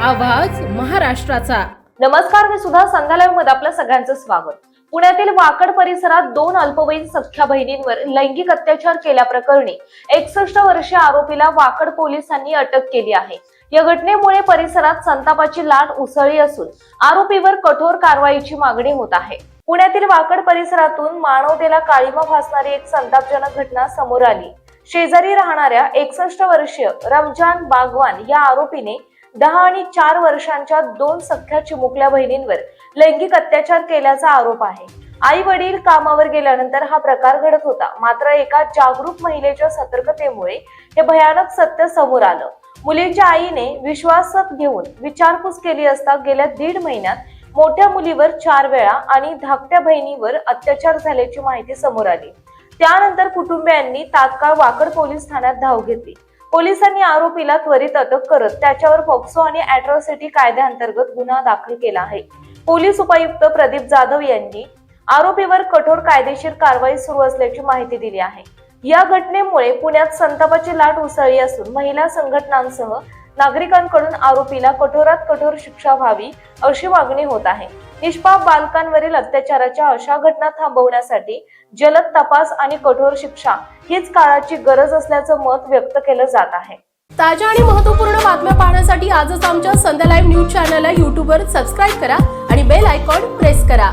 आवाज महाराष्ट्राचा। नमस्कार, मी सुद्धा संध्या लाईव्ह मध्ये आपलं सगळ्यांचं स्वागत। पुण्यातील वाकड परिसरात 2 अल्पवयीन सख्ख्या बहिणींवर लैंगिक अत्याचार केल्याप्रकरणी 61 वर्षीय आरोपीला वाकड पोलिसांनी अटक केली आहे। या घटनेमुळे परिसरात संतापाची लाट उसळली असून आरोपीवर कठोर कारवाईची मागणी होत आहे। पुण्यातील वाकड परिसरातून मानवतेला काळीमा फासणारी एक संतापजनक घटना समोर आली। शेजारी राहणाऱ्या 61 वर्षीय रमजान बागवान या आरोपीने 10 आणि 4 वर्षांच्या 2 सख्ख्या चिमुकल्या बहिणींवर लैंगिक अत्याचार केल्याचा आरोप आहे। आई वडील कामावर गेल्यानंतर हा प्रकार घडत होता, मात्र एका जागरूक महिलेच्या सतर्कतेमुळे हे भयानक सत्य समोर आलं। मुलीच्या आईने विश्वासात घेऊन विचारपूस केली असता गेल्या 1.5 महिन्यात मोठ्या मुलीवर 4 वेळा आणि धाकट्या बहिणीवर अत्याचार झाल्याची माहिती समोर आली। त्यानंतर कुटुंबियांनी तात्काळ वाकड पोलीस ठाण्यात धाव घेतली। पोलिसांनी आरोपीला त्वरित अटक करत त्याच्यावर पॉक्सो आणि अॅट्रॉसिटी कायद्याअंतर्गत गुन्हा दाखल केला आहे। पोलीस उपायुक्त प्रदीप जाधव यांनी आरोपीवर कठोर कायदेशीर कारवाई सुरू असल्याची माहिती दिली आहे। या घटनेमुळे पुण्यात संतापाची लाट उसळली असून महिला संघटनांसह नागरिकांकडून आरोपीला कठोरात कठोर शिक्षा व्हावी अशी मागणी होत आहे। निष्पाप बालकांवरील अत्याचाराच्या अशा घटना थांबवण्यासाठी जलद तपास आणि कठोर शिक्षा हीच काळाची गरज असल्याचं मत व्यक्त केलं जात आहे। ताज्या आणि महत्त्वपूर्ण बातम्या पाहण्यासाठी आजच आमच्या संध्या लाईव्ह न्यूज चॅनलला YouTube वर सबस्क्राईब करा आणि बेल आयकॉन प्रेस करा।